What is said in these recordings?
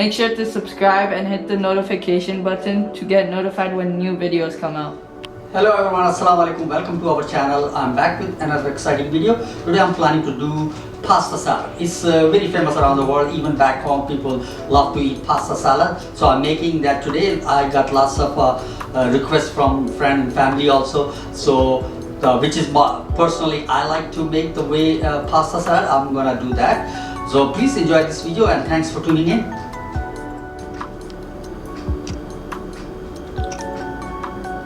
Make sure to subscribe and hit the notification button to get notified when new videos come out. Hello everyone, Alaikum. Welcome to our channel. I'm back with another exciting video. Today I'm planning to do pasta salad. It's very famous around the world. Even back home people love to eat pasta salad. So I'm making that today. I got lots of requests from friends and family also. So which is personally I like to make the way pasta salad. I'm gonna do that. So please enjoy this video and thanks for tuning in.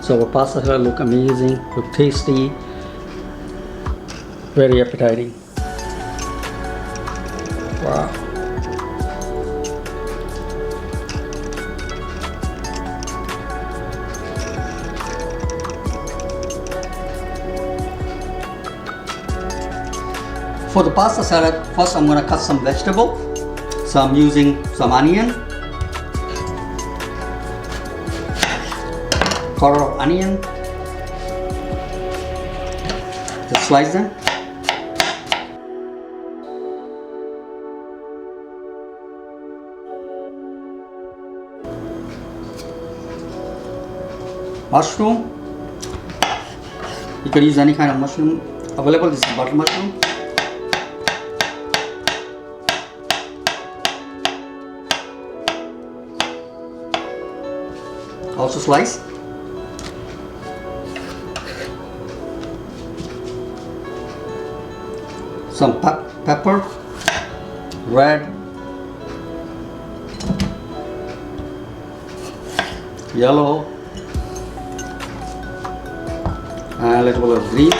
So our pasta salad look amazing, look tasty, very appetizing. Wow. For the pasta salad, first I'm going to cut some vegetable. So I'm using some onion, quarter of onion, just slice them. Mushroom, you can use any kind of mushroom available. This is butter mushroom. Also slice. Some pepper, red, yellow, and a little bit of green.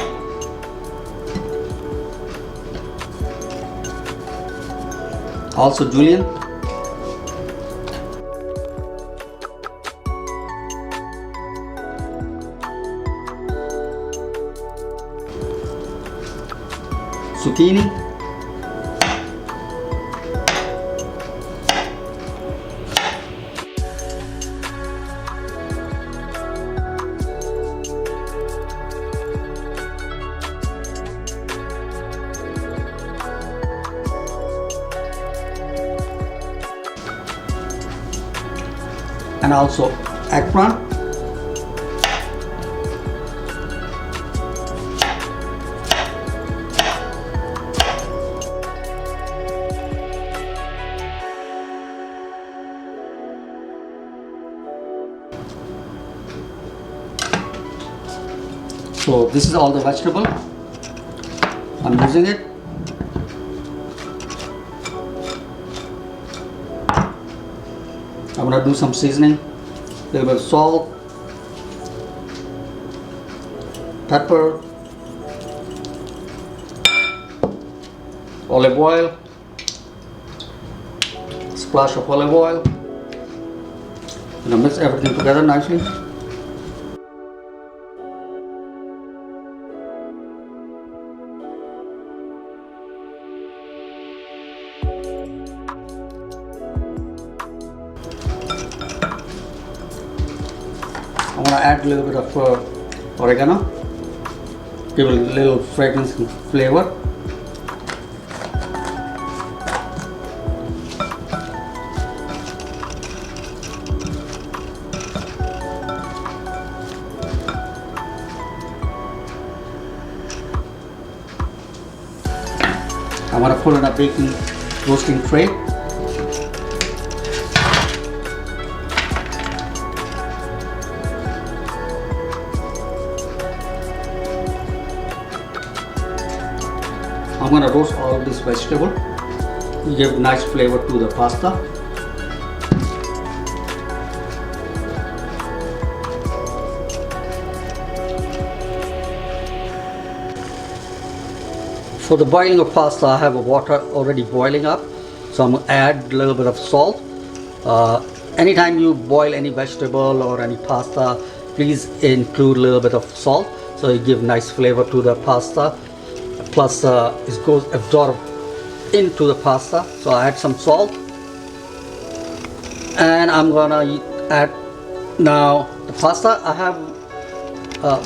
Also julienne. Zucchini, and also eggplant. So this is all the vegetable. I'm using it. I'm gonna do some seasoning. A little bit of salt, pepper, olive oil, splash of olive oil. I'm gonna mix everything together nicely. I'm going to add a little bit of oregano, give it a little fragrance and flavor. I'm going to put in a baking roasting tray. I'm going to roast all this vegetable. Give nice flavor to the pasta. For the boiling of pasta, I have a water already boiling up. So I'm going to add a little bit of salt. Anytime you boil any vegetable or any pasta, please include a little bit of salt. So you give nice flavor to the pasta. Plus it goes absorb into the pasta. So I add some salt, and I'm gonna add now the pasta. I have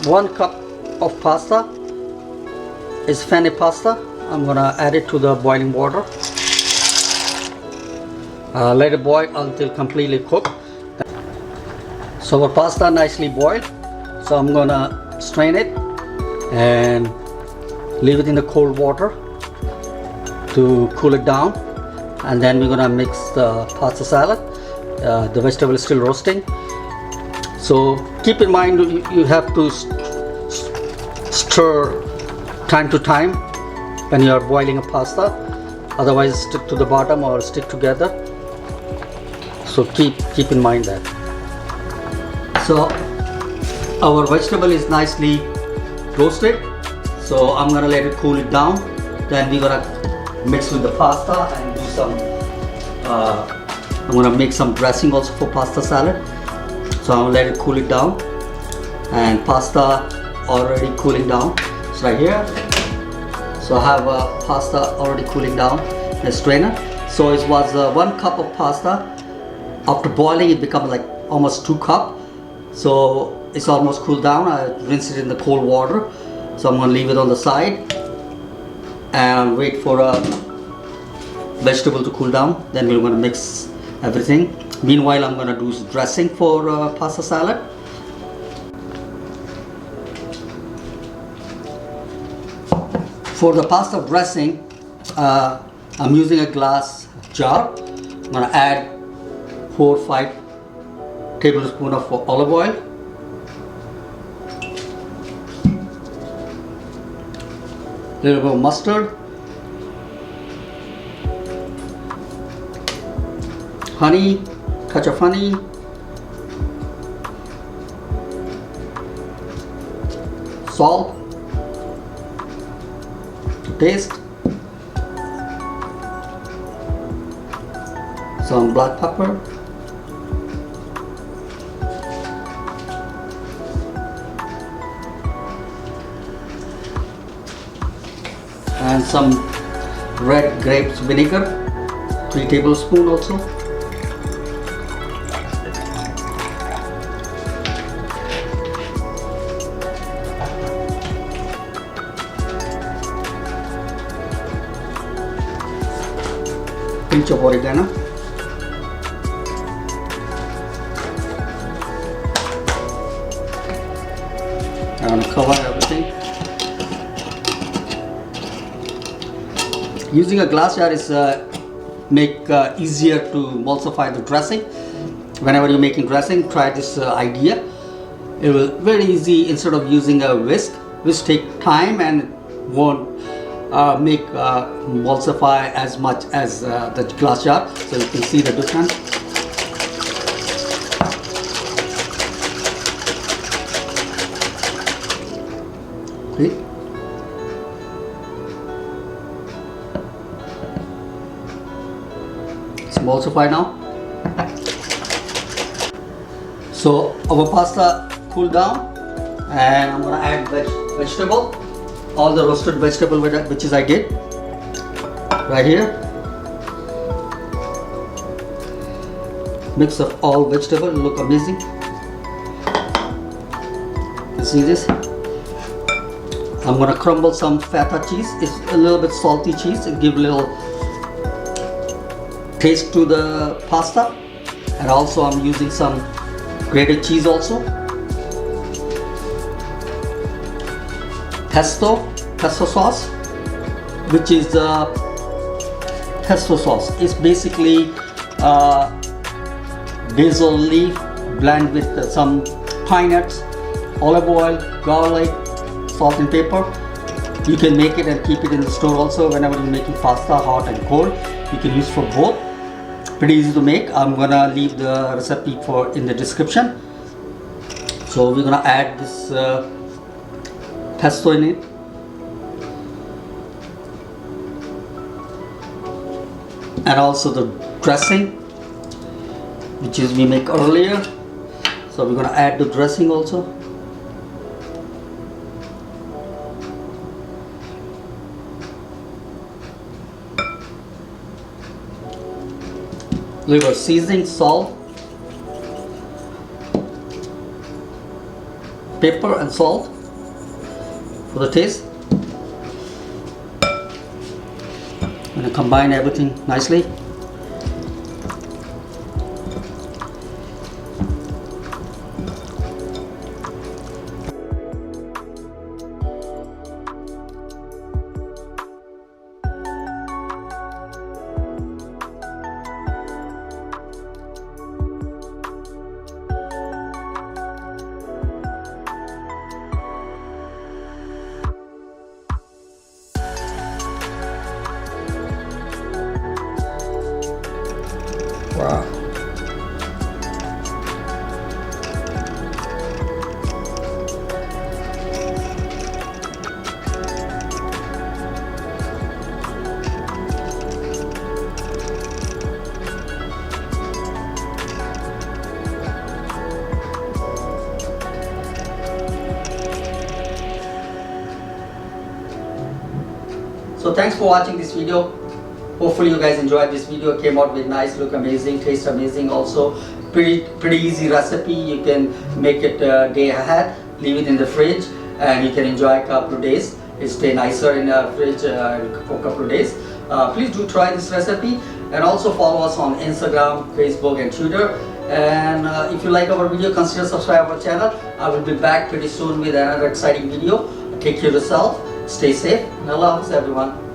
1 cup of pasta. It's penne pasta. I'm gonna add it to the boiling water. Let it boil until completely cooked. So our pasta nicely boiled. So I'm gonna strain it and leave it in the cold water to cool it down, and then we're gonna mix the pasta salad. The vegetable is still roasting, so keep in mind you have to stir time to time when you are boiling a pasta, otherwise stick to the bottom or stick together. So keep in mind that. So our vegetable is nicely roasted, so I'm gonna let it cool it down. Then we're gonna mix with the pasta and do some I'm gonna make some dressing also for pasta salad. So I'll let it cool it down, and pasta already cooling down. It's right here. So I have pasta already cooling down in a strainer. So it was 1 cup of pasta. After boiling it becomes like almost 2 cup. So it's almost cooled down. I rinse it in the cold water. So I'm gonna leave it on the side and wait for a vegetable to cool down. Then we're gonna mix everything. Meanwhile, I'm gonna do dressing for pasta salad. For the pasta dressing, I'm using a glass jar. I'm gonna add 4 or 5 tablespoons of olive oil. Little bit of mustard, honey, touch of honey, salt to taste, some black pepper, and some red grapes vinegar, 3 tablespoons also. Pinch of oregano. I'm going to cover everything. Using a glass jar is make easier to emulsify the dressing. Whenever you're making dressing, try this idea. It will very easy. Instead of using a whisk take time and won't make emulsify as much as the glass jar. So you can see the difference. Okay. It's emulsified now. So our pasta cooled down, and I'm gonna add vegetable, all the roasted vegetable which is I did right here. Mix of all vegetable, look amazing. You see this? I'm gonna crumble some feta cheese. It's a little bit salty cheese. It gives a little taste to the pasta, and also I'm using some grated cheese also. Pesto sauce, which is pesto sauce. It's basically basil leaf blend with some pine nuts, olive oil, garlic, salt and pepper. You can make it and keep it in the store also. Whenever you're making pasta, hot and cold, you can use for both. Pretty easy to make. I'm gonna leave the recipe in the description. So we're gonna add this pesto in it. And also the dressing, which is we make earlier. So we're gonna add the dressing also. Little seasoning, salt, pepper and salt for the taste. I'm gonna combine everything nicely. So thanks for watching this video. Hopefully you guys enjoyed this video. Came out with nice, look amazing, taste amazing also. Pretty easy recipe. You can make it a day ahead, leave it in the fridge, and you can enjoy a couple of days. It stay nicer in the fridge for a couple of days. Please do try this recipe, and also follow us on Instagram, Facebook and Twitter. And if you like our video, consider subscribe our channel. I will be back pretty soon with another exciting video. Take care of yourself, stay safe, and Allah Hafiz everyone.